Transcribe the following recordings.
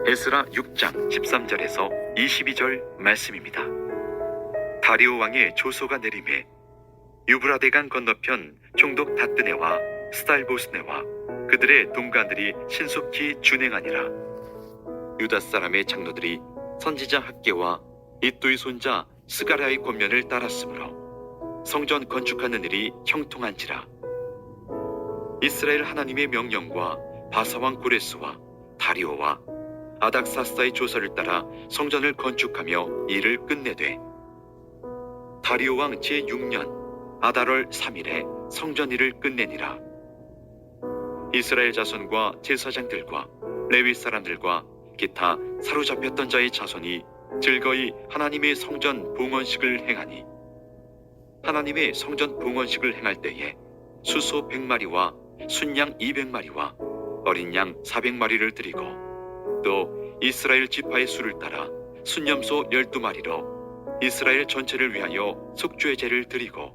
에스라 6장 13절에서 22절 말씀입니다. 다리오 왕의 조소가 내림에 유브라데강 건너편 총독 다뜨네와 스달보스네와 그들의 동관들이 신속히 준행하니라. 유다 사람의 장로들이 선지자 학개와 이또의 손자 스가랴의 권면을 따랐으므로 성전 건축하는 일이 형통한지라. 이스라엘 하나님의 명령과 바사왕 고레스와 다리오와 아닥사스다의 조서를 따라 성전을 건축하며 일을 끝내되 다리오 왕 제6년 아달월 3일에 성전 일을 끝내니라. 이스라엘 자손과 제사장들과 레위 사람들과 기타 사로잡혔던 자의 자손이 즐거이 하나님의 성전 봉헌식을 행하니 하나님의 성전 봉헌식을 행할 때에 수소 100마리와 순양 200마리와 어린 양 400마리를 드리고 또 이스라엘 지파의 수를 따라 순염소 12마리로 이스라엘 전체를 위하여 속죄 제를 드리고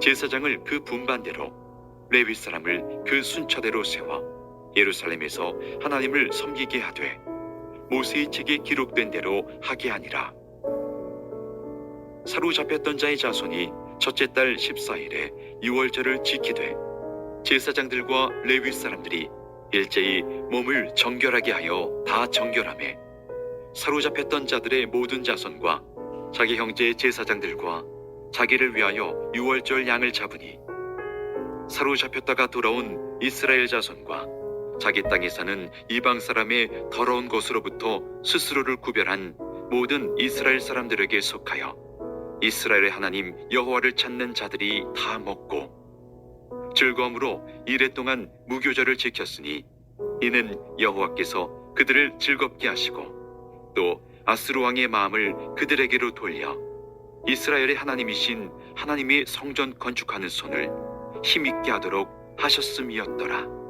제사장을 그 분반대로 레위 사람을 그 순차대로 세워 예루살렘에서 하나님을 섬기게 하되 모세의 책에 기록된 대로 하게 하니라. 사로잡혔던 자의 자손이 첫째 달 14일에 유월절을 지키되 제사장들과 레위 사람들이 일제히 몸을 정결하게 하여 다 정결하매 사로잡혔던 자들의 모든 자손과 자기 형제 제사장들과 자기를 위하여 유월절 양을 잡으니 사로잡혔다가 돌아온 이스라엘 자손과 자기 땅에 사는 이방 사람의 더러운 것으로부터 스스로를 구별한 모든 이스라엘 사람들에게 속하여 이스라엘의 하나님 여호와를 찾는 자들이 다 먹고 즐거움으로 이레 동안 무교절을 지켰으니 이는 여호와께서 그들을 즐겁게 하시고 또 아스루 왕의 마음을 그들에게로 돌려 이스라엘의 하나님이신 하나님의 성전 건축하는 손을 힘있게 하도록 하셨음이었더라.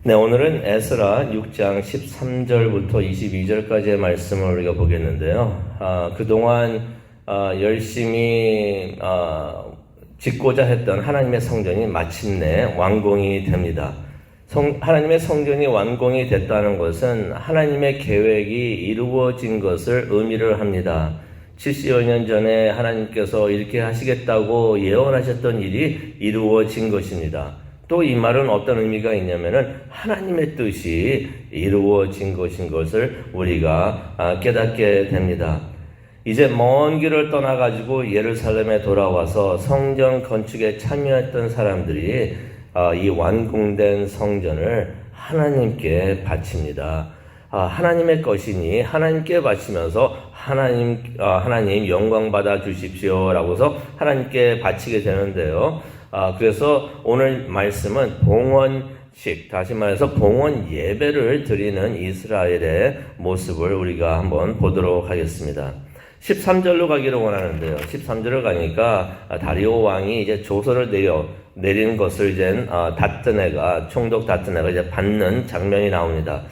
네, 오늘은 에스라 6장 13절부터 22절까지의 말씀을 우리가 보겠는데요. 그동안 열심히 짓고자 했던 하나님의 성전이 마침내 완공이 됩니다. 하나님의 성전이 완공이 됐다는 것은 하나님의 계획이 이루어진 것을 의미를 합니다. 70여 년 전에 하나님께서 이렇게 하시겠다고 예언하셨던 일이 이루어진 것입니다. 또 이 말은 어떤 의미가 있냐면은 하나님의 뜻이 이루어진 것인 것을 우리가 깨닫게 됩니다. 이제 먼 길을 떠나가지고 예루살렘에 돌아와서 성전 건축에 참여했던 사람들이 이 완공된 성전을 하나님께 바칩니다. 하나님의 것이니 하나님께 바치면서 하나님 영광 받아 주십시오라고서 하나님께 바치게 되는데요. 그래서 오늘 말씀은 봉헌식, 다시 말해서 봉헌 예배를 드리는 이스라엘의 모습을 우리가 한번 보도록 하겠습니다. 13절로 가기를 원하는데요. 13절을 가니까 다리오 왕이 이제 조서를 내린 것을 이제 총독 다뜨네가 이제 받는 장면이 나옵니다.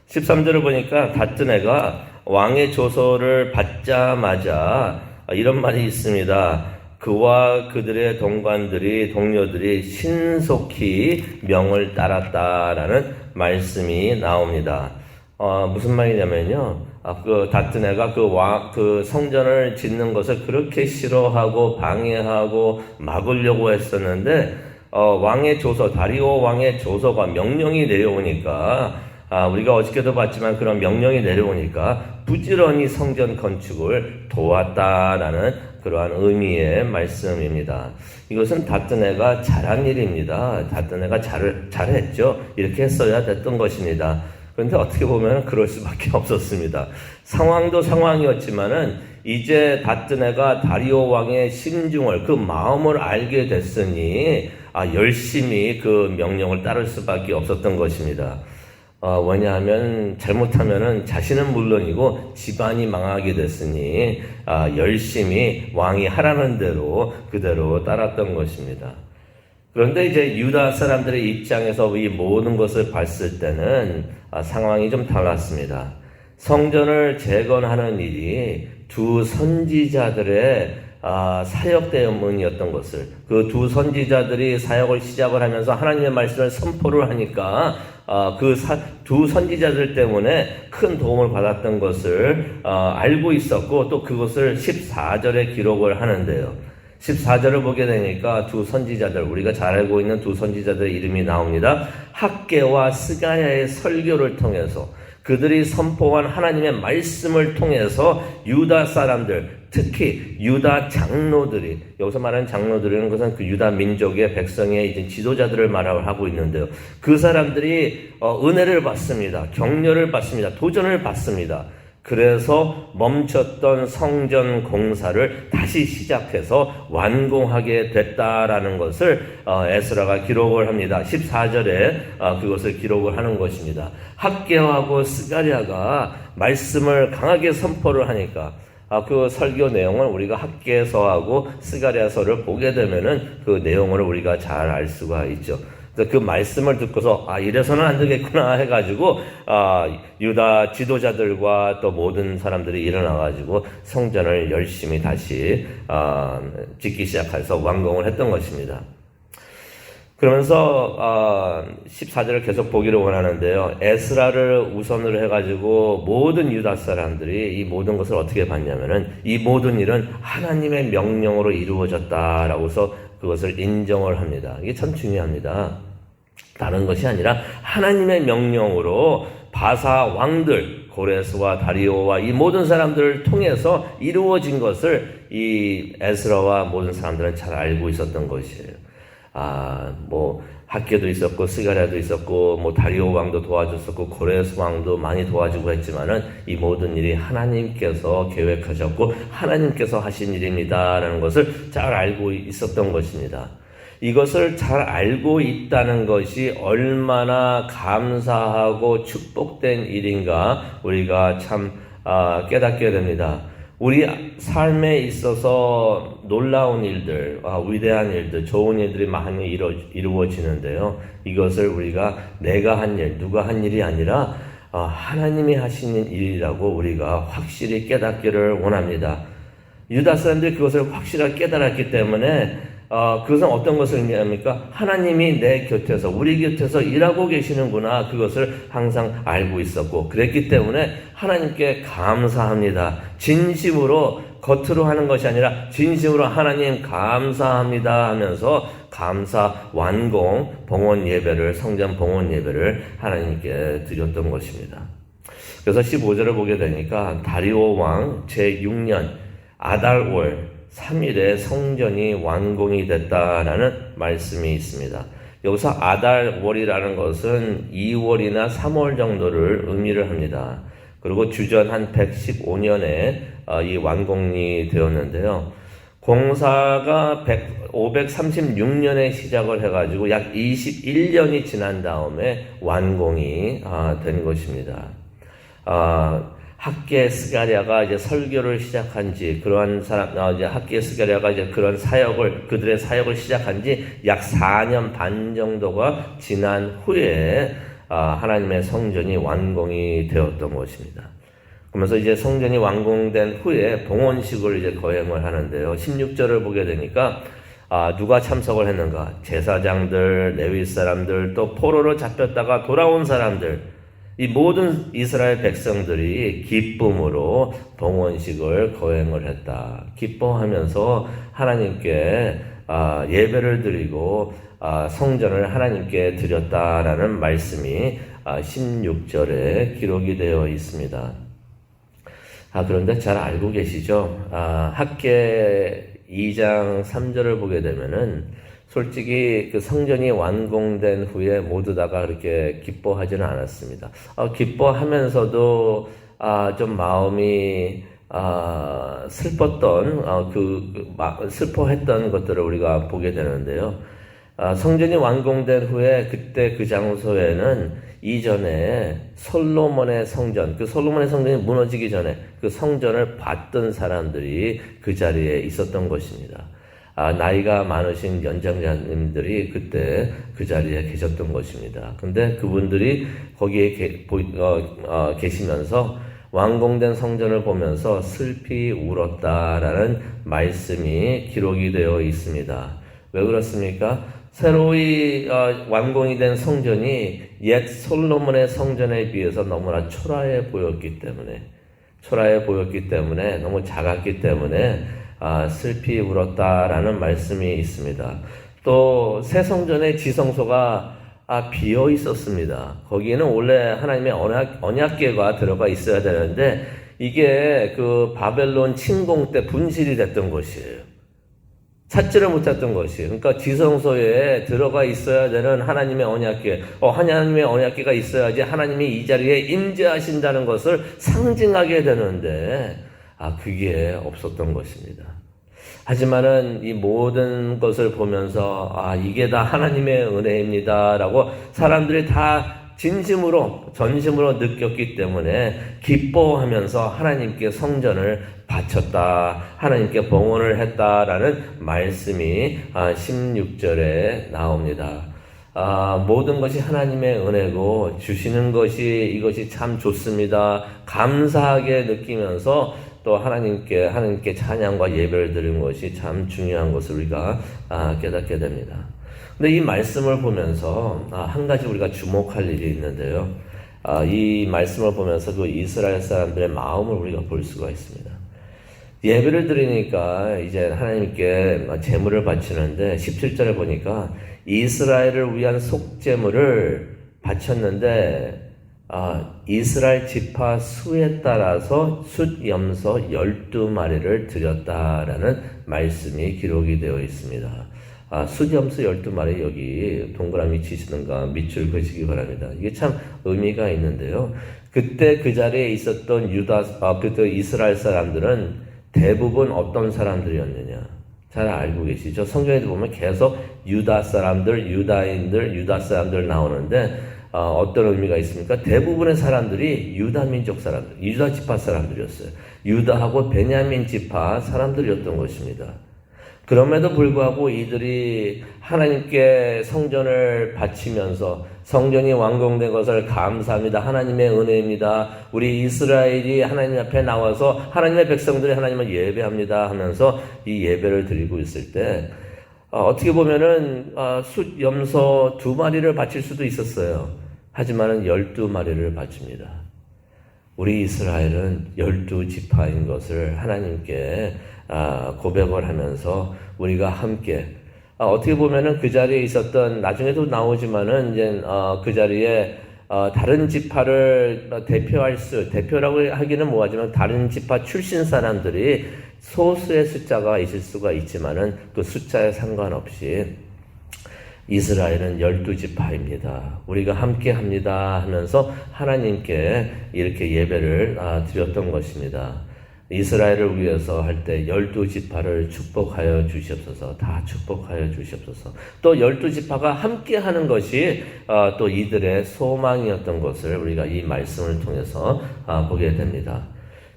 13절을 보니까 다뜨네가 왕의 조서를 받자마자 이런 말이 있습니다. 그와 그들의 동료들이 신속히 명을 따랐다라는 말씀이 나옵니다. 무슨 말이냐면요. 그 다뜨네가 그 성전을 짓는 것을 그렇게 싫어하고 방해하고 막으려고 했었는데, 왕의 조서, 다리오 왕의 조서가 명령이 내려오니까, 우리가 어저께도 봤지만 그런 명령이 내려오니까 부지런히 성전 건축을 도왔다라는 그러한 의미의 말씀입니다. 이것은 다뜨네가 잘한 일입니다. 다뜨네가 잘했죠. 이렇게 했어야 됐던 것입니다. 그런데 어떻게 보면 그럴 수밖에 없었습니다. 상황도 상황이었지만은 이제 다뜨네가 다리오 왕의 심중을, 그 마음을 알게 됐으니 열심히 그 명령을 따를 수밖에 없었던 것입니다. 왜냐하면 잘못하면은 자신은 물론이고 집안이 망하게 됐으니 열심히 왕이 하라는 대로 그대로 따랐던 것입니다. 그런데 이제 유다 사람들의 입장에서 이 모든 것을 봤을 때는 상황이 좀 달랐습니다. 성전을 재건하는 일이 두 선지자들의 사역 때문이었던 것을, 그 두 선지자들이 사역을 시작을 하면서 하나님의 말씀을 선포를 하니까 두 선지자들 때문에 큰 도움을 받았던 것을 알고 있었고, 또 그것을 14절에 기록을 하는데요. 14절을 보게 되니까 두 선지자들, 우리가 잘 알고 있는 두 선지자들의 이름이 나옵니다. 학개와 스가랴의 설교를 통해서, 그들이 선포한 하나님의 말씀을 통해서 유다 사람들, 특히 유다 장로들이, 여기서 말하는 장로들은 것은 그 유다 민족의 백성의 이제 지도자들을 말하고 있는데요. 그 사람들이 은혜를 받습니다. 격려를 받습니다. 도전을 받습니다. 그래서 멈췄던 성전 공사를 다시 시작해서 완공하게 됐다라는 것을 에스라가 기록을 합니다. 14절에 그것을 기록을 하는 것입니다. 학개하고 스가랴가 말씀을 강하게 선포를 하니까 그 설교 내용을 우리가 학개서하고 스가랴서를 보게 되면은 그 내용을 우리가 잘 알 수가 있죠. 그 말씀을 듣고서 이래서는 안 되겠구나 해가지고 유다 지도자들과 또 모든 사람들이 일어나가지고 성전을 열심히 다시 짓기 시작해서 완공을 했던 것입니다. 그러면서 14절을 계속 보기를 원하는데요. 에스라를 우선으로 해가지고 모든 유다 사람들이 이 모든 것을 어떻게 봤냐면은, 이 모든 일은 하나님의 명령으로 이루어졌다라고 해서 그것을 인정을 합니다. 이게 참 중요합니다. 다른 것이 아니라 하나님의 명령으로 바사 왕들, 고레스와 다리오와 이 모든 사람들을 통해서 이루어진 것을 이 에스라와 모든 사람들은 잘 알고 있었던 것이에요. 학개도 있었고 스가랴도 있었고 다리오 왕도 도와줬었고 고레스 왕도 많이 도와주고 했지만은 이 모든 일이 하나님께서 계획하셨고 하나님께서 하신 일입니다라는 것을 잘 알고 있었던 것입니다. 이것을 잘 알고 있다는 것이 얼마나 감사하고 축복된 일인가 우리가 참 깨닫게 됩니다. 우리 삶에 있어서 놀라운 일들, 위대한 일들, 좋은 일들이 많이 이루어지는데요. 이것을 우리가 내가 한 일, 누가 한 일이 아니라 하나님이 하시는 일이라고 우리가 확실히 깨닫기를 원합니다. 유다 사람들이 그것을 확실하게 깨달았기 때문에 그것은 어떤 것을 의미합니까? 하나님이 내 곁에서, 우리 곁에서 일하고 계시는구나. 그것을 항상 알고 있었고, 그랬기 때문에 하나님께 감사합니다. 진심으로, 겉으로 하는 것이 아니라 진심으로 하나님 감사합니다 하면서 감사 완공 봉헌 예배를, 성전 봉헌 예배를 하나님께 드렸던 것입니다. 그래서 15절을 보게 되니까 다리오 왕 제6년 아달월 3일에 성전이 완공이 됐다라는 말씀이 있습니다. 여기서 아달월이라는 것은 2월이나 3월 정도를 의미를 합니다. 그리고 주전 한 115년에 이 완공이 되었는데요. 공사가 536년에 시작을 해가지고 약 21년이 지난 다음에 완공이 된 것입니다. 학개 스가랴가 이제 설교를 시작한 지, 그러한 이제 학개 스가랴가 이제 그런 그들의 사역을 시작한 지 약 4년 반 정도가 지난 후에 하나님의 성전이 완공이 되었던 것입니다. 그러면서 이제 성전이 완공된 후에 봉헌식을 이제 거행을 하는데요. 16절을 보게 되니까 누가 참석을 했는가? 제사장들, 레위 사람들, 또 포로로 잡혔다가 돌아온 사람들, 이 모든 이스라엘 백성들이 기쁨으로 봉헌식을 거행을 했다. 기뻐하면서 하나님께 예배를 드리고 성전을 하나님께 드렸다라는 말씀이 16절에 기록이 되어 있습니다. 그런데 잘 알고 계시죠? 학개 2장 3절을 보게 되면은 솔직히 그 성전이 완공된 후에 모두 다가 그렇게 기뻐하지는 않았습니다. 기뻐하면서도 좀 마음이 슬펐던 슬퍼했던 것들을 우리가 보게 되는데요. 성전이 완공된 후에 그때 그 장소에는 이전에 솔로몬의 성전, 그 솔로몬의 성전이 무너지기 전에 그 성전을 봤던 사람들이 그 자리에 있었던 것입니다. 나이가 많으신 연장자님들이 그때 그 자리에 계셨던 것입니다. 근데 그분들이 거기에 계시면서 완공된 성전을 보면서 슬피 울었다라는 말씀이 기록이 되어 있습니다. 왜 그렇습니까? 새로이 완공이 된 성전이 옛 솔로몬의 성전에 비해서 너무나 초라해 보였기 때문에 너무 작았기 때문에 슬피 울었다라는 말씀이 있습니다. 또 새 성전의 지성소가 비어 있었습니다. 거기에는 원래 하나님의 언약궤가 들어가 있어야 되는데 이게 그 바벨론 침공 때 분실이 됐던 것이에요. 찾지를 못했던 것이에요. 그러니까 지성소에 들어가 있어야 되는 하나님의 언약궤, 하나님의 언약궤가 있어야지 하나님이 이 자리에 임재하신다는 것을 상징하게 되는데 그게 없었던 것입니다. 하지만은 이 모든 것을 보면서 이게 다 하나님의 은혜입니다라고 사람들이 다 전심으로 느꼈기 때문에 기뻐하면서 하나님께 성전을 바쳤다, 하나님께 봉헌을 했다라는 말씀이 16절에 나옵니다. 모든 것이 하나님의 은혜고 주시는 것이 이것이 참 좋습니다. 감사하게 느끼면서 또 하나님께 찬양과 예배를 드리는 것이 참 중요한 것을 우리가 깨닫게 됩니다. 근데 이 말씀을 보면서 한 가지 우리가 주목할 일이 있는데요. 이 말씀을 보면서 그 이스라엘 사람들의 마음을 우리가 볼 수가 있습니다. 예배를 드리니까 이제 하나님께 제물을 바치는데 17절에 보니까 이스라엘을 위한 속제물을 바쳤는데 이스라엘 지파 수에 따라서 숫염소 12마리를 드렸다라는 말씀이 기록이 되어 있습니다. 숫염소 12마리 여기 동그라미 치시든가 밑줄 그시기 바랍니다. 이게 참 의미가 있는데요. 그때 그 자리에 있었던 그때 이스라엘 사람들은 대부분 어떤 사람들이었느냐? 잘 알고 계시죠? 성경에 보면 계속 유다 사람들, 유다인들, 유다 사람들 나오는데 어떤 의미가 있습니까? 대부분의 사람들이 유다 민족 사람들, 유다 지파 사람들이었어요. 유다하고 베냐민 지파 사람들이었던 것입니다. 그럼에도 불구하고 이들이 하나님께 성전을 바치면서 성전이 완공된 것을 감사합니다. 하나님의 은혜입니다. 우리 이스라엘이 하나님 앞에 나와서 하나님의 백성들이 하나님을 예배합니다 하면서 이 예배를 드리고 있을 때 어떻게 보면은 숫염소 2마리를 바칠 수도 있었어요. 하지만은 12마리를 바칩니다. 우리 이스라엘은 12지파인 것을 하나님께 고백을 하면서 우리가 함께 어떻게 보면은 그 자리에 있었던 나중에도 나오지만은 이제 그 자리에 다른 지파를 대표라고 하기는 뭐하지만 다른 지파 출신 사람들이 소수의 숫자가 있을 수가 있지만은 그 숫자에 상관없이 이스라엘은 12지파입니다. 우리가 함께 합니다 하면서 하나님께 이렇게 예배를 드렸던 것입니다. 이스라엘을 위해서 할 때 12지파를 축복하여 주시옵소서. 다 축복하여 주시옵소서. 또 12지파가 함께 하는 것이 또 이들의 소망이었던 것을 우리가 이 말씀을 통해서 보게 됩니다.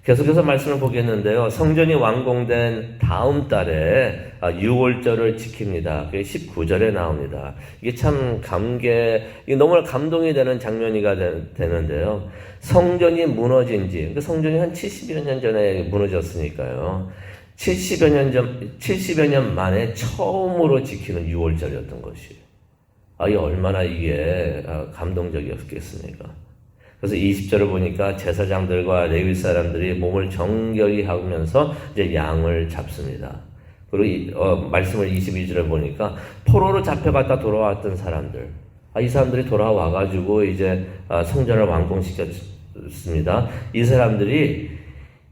계속해서 말씀을 보겠는데요. 성전이 완공된 다음 달에 6월절을 지킵니다. 그게 19절에 나옵니다. 이게 참 이게 너무나 감동이 되는 장면이가 되는데요. 성전이 무너진 지, 성전이 한 70여 년 전에 무너졌으니까요. 70여 년 만에 처음으로 지키는 6월절이었던 것이에요. 이게 얼마나 이게 감동적이었겠습니까? 그래서 20절을 보니까 제사장들과 레위 사람들이 몸을 정결히 하면서 이제 양을 잡습니다. 그리고 말씀을 22절에 보니까 포로로 잡혀갔다 돌아왔던 사람들, 이 사람들이 돌아와가지고 이제 성전을 완공시켰습니다. 이 사람들이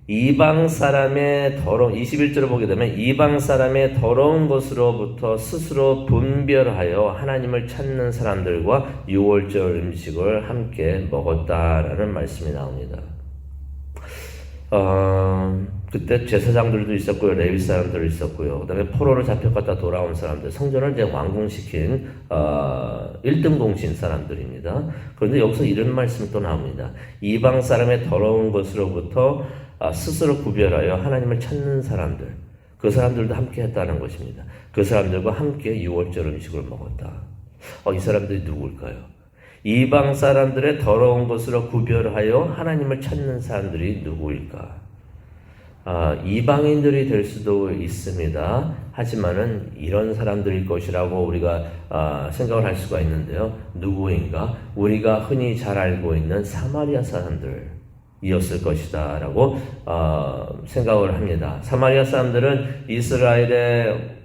이방 사람의 21절을 보게 되면 이방 사람의 더러운 것으로부터 스스로 분별하여 하나님을 찾는 사람들과 6월절 음식을 함께 먹었다라는 말씀이 나옵니다. 그때 제사장들도 있었고요, 레위 사람들도 있었고요, 그 다음에 포로로 잡혀갔다 돌아온 사람들, 성전을 이제 완공시킨 1등 공신 사람들입니다. 그런데 여기서 이런 말씀이 또 나옵니다. 이방 사람의 더러운 것으로부터 스스로 구별하여 하나님을 찾는 사람들, 그 사람들도 함께 했다는 것입니다. 그 사람들과 함께 6월절 음식을 먹었다. 이 사람들이 누굴까요? 이방 사람들의 더러운 것으로 구별하여 하나님을 찾는 사람들이 누구일까? 이방인들이 될 수도 있습니다. 하지만은 이런 사람들일 것이라고 우리가 생각을 할 수가 있는데요. 누구인가? 우리가 흔히 잘 알고 있는 사마리아 사람들이었을 것이다 라고 생각을 합니다. 사마리아 사람들은 이스라엘의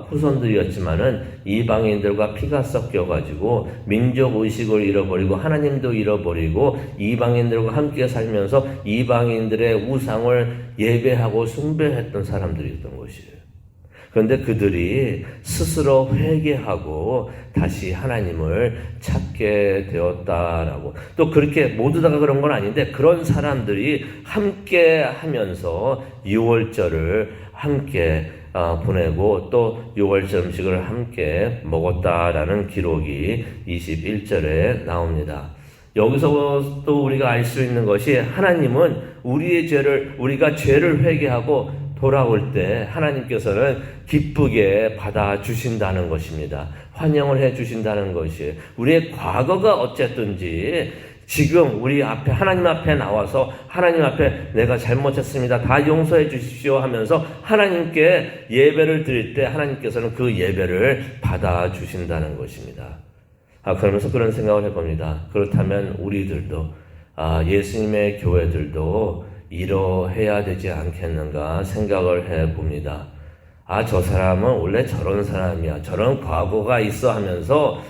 후손들이었지만은 이방인들과 피가 섞여가지고 민족 의식을 잃어버리고 하나님도 잃어버리고 이방인들과 함께 살면서 이방인들의 우상을 예배하고 숭배했던 사람들이었던 것이에요. 그런데 그들이 스스로 회개하고 다시 하나님을 찾게 되었다라고. 또 그렇게 모두 다가 그런 건 아닌데 그런 사람들이 함께 하면서 유월절을 함께 보내고 또 6월절 음식을 함께 먹었다라는 기록이 21절에 나옵니다. 여기서 또 우리가 알 수 있는 것이 하나님은 우리가 죄를 회개하고 돌아올 때 하나님께서는 기쁘게 받아주신다는 것입니다. 환영을 해주신다는 것이에요. 우리의 과거가 어쨌든지 지금 우리 앞에 하나님 앞에 나와서 하나님 앞에 내가 잘못했습니다. 다 용서해 주십시오 하면서 하나님께 예배를 드릴 때 하나님께서는 그 예배를 받아주신다는 것입니다. 그러면서 그런 생각을 해봅니다. 그렇다면 우리들도 예수님의 교회들도 이러해야 되지 않겠는가 생각을 해봅니다. 저 사람은 원래 저런 사람이야. 저런 과거가 있어 하면서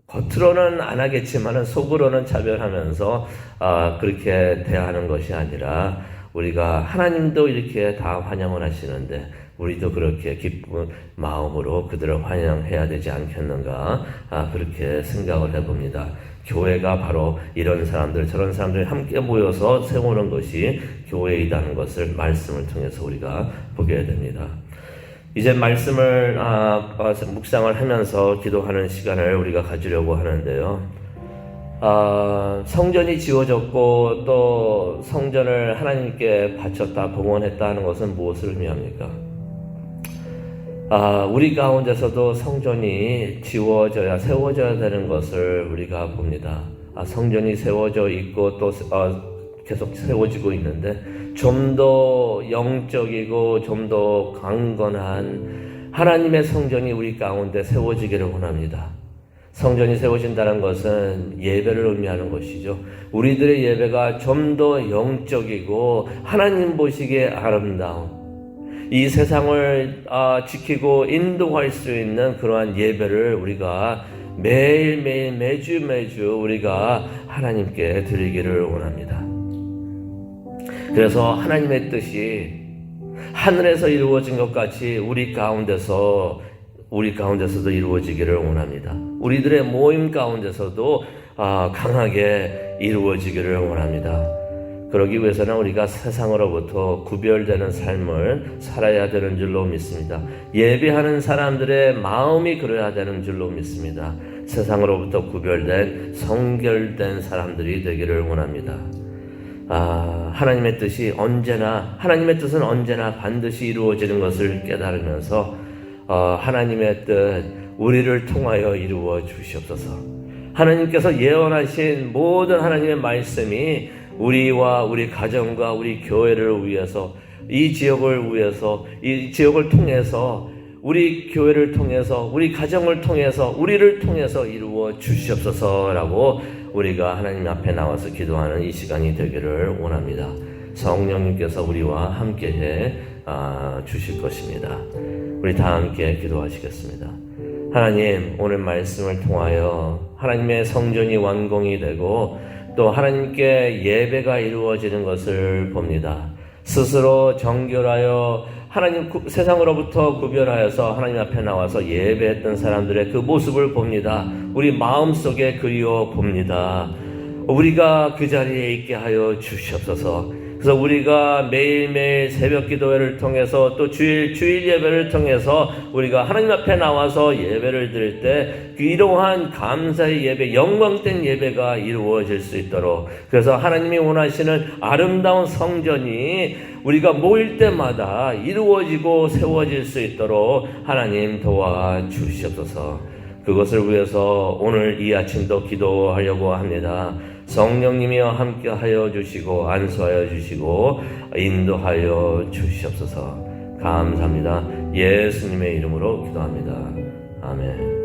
겉으로는 안 하겠지만은 속으로는 차별하면서 그렇게 대하는 것이 아니라 우리가 하나님도 이렇게 다 환영을 하시는데 우리도 그렇게 기쁜 마음으로 그들을 환영해야 되지 않겠는가 그렇게 생각을 해봅니다. 교회가 바로 이런 사람들 저런 사람들이 함께 모여서 세우는 것이 교회이라는 것을 말씀을 통해서 우리가 보게 됩니다. 이제 말씀을 묵상을 하면서 기도하는 시간을 우리가 가지려고 하는데요. 성전이 지어졌고 또 성전을 하나님께 바쳤다 봉헌했다 하는 것은 무엇을 의미합니까? 우리 가운데서도 성전이 세워져야 되는 것을 우리가 봅니다. 성전이 세워져 있고 또 계속 세워지고 있는데 좀 더 영적이고 좀 더 강건한 하나님의 성전이 우리 가운데 세워지기를 원합니다. 성전이 세워진다는 것은 예배를 의미하는 것이죠. 우리들의 예배가 좀 더 영적이고 하나님 보시기에 아름다운 이 세상을 지키고 인도할 수 있는 그러한 예배를 우리가 매일매일 매주 우리가 하나님께 드리기를 원합니다. 그래서 하나님의 뜻이 하늘에서 이루어진 것 같이 우리 가운데서도 이루어지기를 원합니다. 우리들의 모임 가운데서도 강하게 이루어지기를 원합니다. 그러기 위해서는 우리가 세상으로부터 구별되는 삶을 살아야 되는 줄로 믿습니다. 예배하는 사람들의 마음이 그래야 되는 줄로 믿습니다. 세상으로부터 구별된 성결된 사람들이 되기를 원합니다. 하나님의 뜻은 언제나 반드시 이루어지는 것을 깨달으면서 하나님의 뜻 우리를 통하여 이루어 주시옵소서. 하나님께서 예언하신 모든 하나님의 말씀이 우리와 우리 가정과 우리 교회를 위해서 이 지역을 통해서 우리 교회를 통해서 우리 가정을 통해서 우리를 통해서 이루어 주시옵소서라고 우리가 하나님 앞에 나와서 기도하는 이 시간이 되기를 원합니다. 성령님께서 우리와 함께해 주실 것입니다. 우리 다 함께 기도하시겠습니다. 하나님, 오늘 말씀을 통하여 하나님의 성전이 완공이 되고 또 하나님께 예배가 이루어지는 것을 봅니다. 스스로 정결하여 하나님 세상으로부터 구별하여서 하나님 앞에 나와서 예배했던 사람들의 그 모습을 봅니다. 우리 마음속에 그리워 봅니다. 우리가 그 자리에 있게 하여 주시옵소서. 그래서 우리가 매일매일 새벽 기도회를 통해서 또 주일 예배를 통해서 우리가 하나님 앞에 나와서 예배를 드릴 때 이러한 감사의 예배, 영광된 예배가 이루어질 수 있도록, 그래서 하나님이 원하시는 아름다운 성전이 우리가 모일 때마다 이루어지고 세워질 수 있도록 하나님 도와주시옵소서. 그것을 위해서 오늘 이 아침도 기도하려고 합니다. 성령님이여 함께하여 주시고 안수하여 주시고 인도하여 주시옵소서. 감사합니다. 예수님의 이름으로 기도합니다. 아멘.